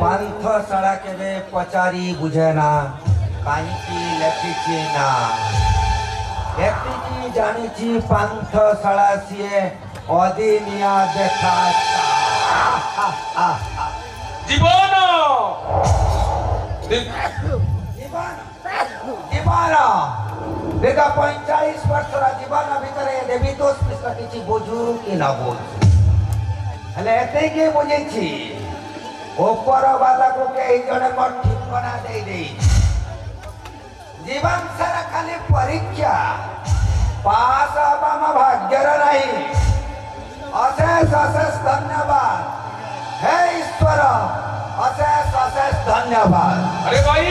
पांथशाला केबे पचारी बुझे ना काहींकी लेखिछि ना एतिकी जानिछि पांथशाला सिए अदिनिया देखा জীবন जीवन दीर्घ 45 वर्षर जीवन भितर देवीतोष मिश्र किछि बुझू कि न बुझू हेले एतिकी बुझिछि ऊपर वाला को कई जने को ठिकाना दे दे जीवन सारा खाली परीक्षा पास हम भाग्यर नहीं अशेष अशेष धन्यवाद हे ईश्वर अशेष अशेष धन्यवाद। अरे भाई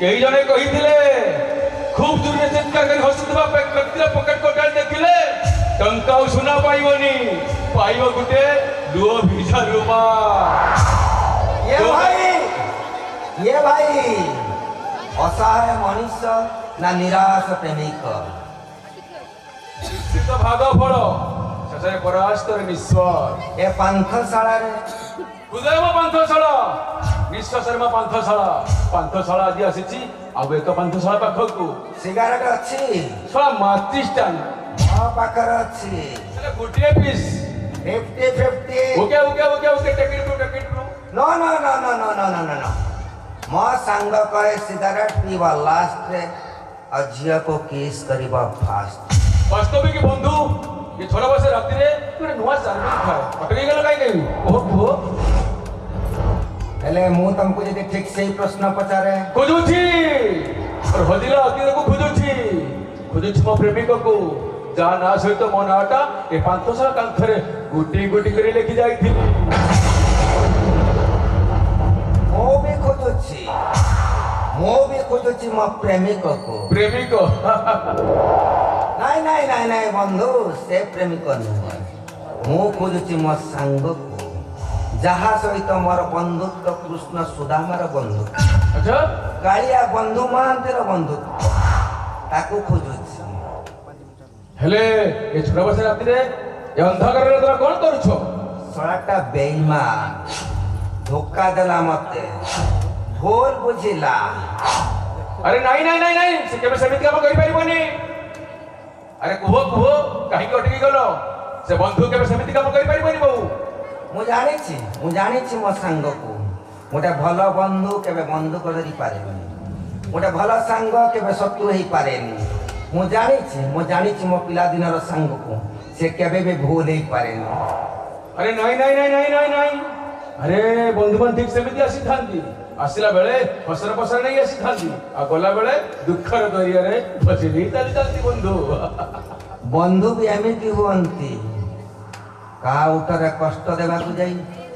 कई जने कहिथिले खूब दूर में चित्कार कर हसुतबा व्यक्ति पॉकेट को डाल देखिले टंका सुना पाइबनी पाइबो गुटे दुओ भिजा रुमा ये भाई असहाय मनुष्य ना निराश प्रेमिक शिक्षित भाग फल शेषे परास्तर निश्वर ए पांथशाला रे उदयम पांथशाला निश्वासर मा पांथशाला आदि आसीची आ एक पांथशाला पाखकू सिगारेट अच्छी थोड़ा मातृष्टान आ पाकर अच्छी चले गुटिए पीस 50-50 ओके टिकट प्रू no no no no no no no no no मो संग कहे सिगारेट पीवा लास्ट रे और झिया को किस करीबा फास्ट वास्तविक बंधु ये थोड़ा बसे रात्रि रे तोरे नुआ चार्मिंग खाए अटकी गेल काई कही ओहो हेले मु तुमको यदि ठीक से ही प्रश्न पचारे खोजुछि और हदिला अतिरे को खोजुछि मो प्रेमिक को जा ना सहित मो नाटा ए पांथशाला कांथरे गुटी गुटी करे लेखि जाई थी मो भी खोजुछि मो प्रेमिक को नहीं बंधु से प्रेमिक नहीं मु खोजुछि मो संग को जहा सहित मोर बंधुत्व कृष्ण सुदामार बंधुत्व अच्छा कालिया बंधु महांतर बंधुत्व ताको खोजुछि हेले ए छोरा बसे रात्रि रे ए अंधकार रे तोरा कोन करूछो सड़ाटा बेईमान धोखा देला मते भूल बुझिला अरे नहीं से केबे समिति काम करि परिबनी अरे कुहो काहे के अटकी गलो से बंधु केबे समिति काम करि परिबनी बहु मु जानिछि मो संग को मोटे भलो बंधु केबे बंधु करि पारेनी मोटे भलो संग केबे शत्रु हेई पारेनी मु जानिछि मो पिला दिनर संग को से केबे भी भूल हेई पारेनी अरे नहीं अरे बंधु बन ठीक समिति आसी थांती आसिला बेले फसर नहीं आसी थांती आ गला बेले दुखर दरिया रे फसी नहीं चलती बंधु भी एमिति हुअंती का उतरे कष्ट देवा को जाई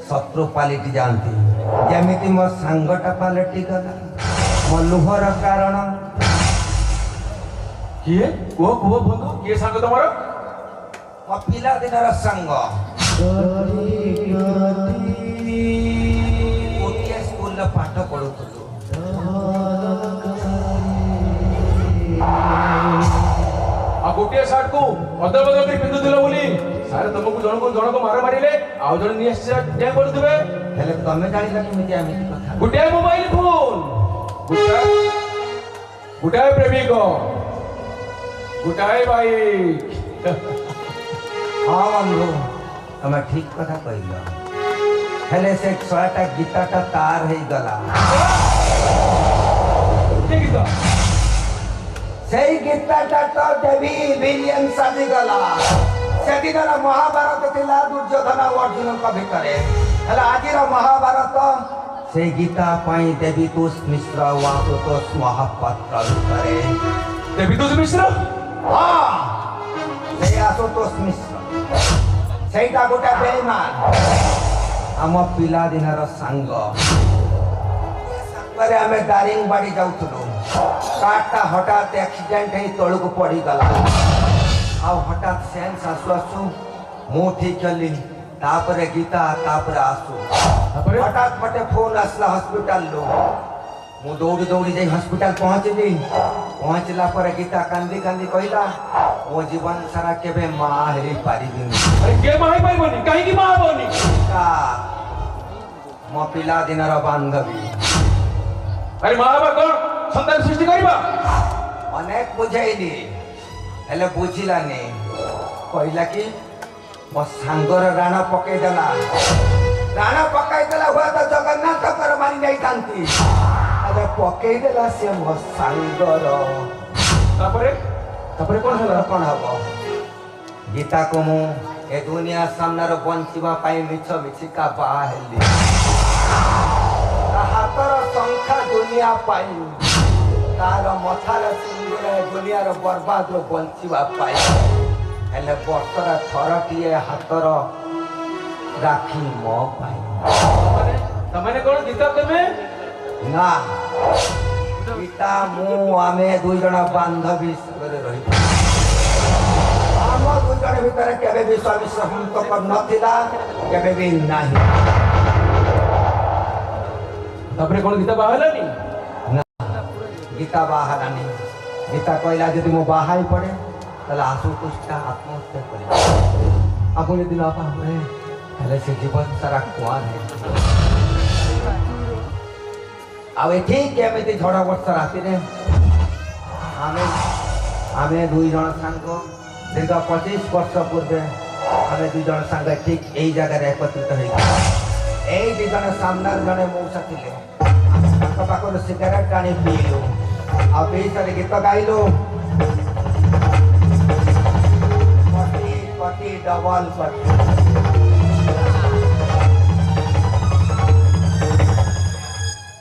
शत्रु पालिटी जानती जेमिति मो संगटा पालिटी गला मो लुहर कारण किए को बंधु किए संग तमरो मो पिला दिनर संग गोटे स्कूल पाठ पढ़ुलु आ गोटे सार्ट को अदल बदल कर पिंदुथिल बोली सारे तुमको जण को मार मारिले आ जण नि जे बोलुथबे हेले तमे जानिला केमिति आमिति कथा गोटे मोबाइल फोन गोटे प्रेमिक गोटे बाइक हाँ बंधु तमे ठीक कथा कहल हेले से छटा गीताटा तार हे गला ठीक तो सेई गीताटा तो देवी विलियम साजी गला से दिनर महाभारत थिला दुर्योधन अर्जुन का भितरे हेले आजिर महाभारत से गीता पाई देवीतोष मिश्र वासुतोष महापात्र भितरे देवीतोष मिश्र हाँ से आशुतोष मिश्र सेटा गोटे बेईमान आम पिला दिनर सांग संगरे आमे दारिंगबाड़ी जाउथुलु कारटा हठात एक्सीडेंट हे तळुक पड़ी गला आ हठात सेंस आसु मु ठीक कली तापरे गीता तापरे आसु हठात मटे फोन आसला हॉस्पिटल लो मु दौड़ी जाई हॉस्पिटल पहुंचली पहुंचला पर गीता कांदी कहला मो जीवन सारा केबे मां हेरी पारिबिनी अरे के मां हे पारिबनी काहे की मां बनी ମୋ ପିଲା ଦିନର ବାନ୍ଧବୀ। ଆରେ ମା ବାବା କଣ ସନ୍ତାନ ସୃଷ୍ଟି କରିବା? ଅନେକ ବୁଝେଇଲି ହେଲେ ବୁଝିଲାନି। କହିଲା କି ମୋ ସାଙ୍ଗର ରାଣ ପକେଇଦେଲା। ରାଣ ପକାଇଦେଲା ହୁଏତ ଜଗନ୍ନାଥଙ୍କର ମାରି ଯାଇଥାନ୍ତି, ହେଲେ ପକେଇଦେଲା ସେ ମୋ ସାଙ୍ଗର। ତାପରେ ତାପରେ କଣ ହେଲା? କଣ ହବ? ଗୀତାକୁ ମୁଁ ଏ ଦୁନିଆ ସାମ୍ନାରେ ବଞ୍ଚିବା ପାଇଁ ମିଛ ମିଛିକା ବାହା ହେଲି। ତା ହାତର ସଂଖ୍ୟା ଦୁନିଆ ପାଇଁ, ତାର ମଥାର ସିନ୍ଦୁର ଦୁନିଆର ବର୍ବାଦରୁ ବଞ୍ଚିବା ପାଇଁ। ହେଲେ ବର୍ଷର ଥରଟିଏ ହାତର ରାକ୍ଷୀ ମୋ ପାଇଁ। ତମାନେ କଣ ଗୀତା ଦେବେ ନା, ପିତା ମୁଁ ଆମେ ଦୁଇ ଜଣ ବାନ୍ଧବୀ ସାଙ୍ଗରେ ରହିବୁ। ଆମ ଦୁଇ ଜଣ ଭିତରେ କେବେ ବି ସ୍ୱାମୀ ସମ୍ପର୍କ ନଥିଲା, କେବେ ବି ନାହିଁ। ତାପରେ କଣ ଗୀତା ବାହା ହେଲାନି? ଗୀତା ବାହା ହେଲାନି। ଗୀତା କହିଲା ଯଦି ମୁଁ ବାହା ହେଇ ପଡ଼େ ତାହେଲେ ଆଶୁତୋଷଟା ଆତ୍ମହତ୍ୟା କରିବ। ଆପଣ ଯଦି ନ ବାହା ହୁଏ ତାହେଲେ ସେ ଜୀବନ ସାରା କୁଆଁ ହେଇଯିବ। ଆଉ ଏଠି କେମିତି ଝଡ଼ ବର୍ଷ ରାତିରେ ଆମେ ଦୁଇ ଜଣ ସାଙ୍ଗ ଦୀର୍ଘ 25 ବର୍ଷ ପୂର୍ବେ ଆମେ ଦୁଇ ଜଣ ସାଙ୍ଗ ଠିକ୍ ଏଇ ଜାଗାରେ ଏକତ୍ରିତ ହେଇଗଲୁ। ଏଇ ଦୁଇ ଜଣ ସାମ୍ନାରେ ଜଣେ ମଉସା ଥିଲେ, ତାଙ୍କ ପାଖରୁ ସିଗାରେଟ୍ ଆଣି ପିଇଲୁ। ଆଉ ପିଇ ସାରି ଗୀତ ଗାଇଲୁ। ପଟି ପଟି ଡବଲ ପଟି।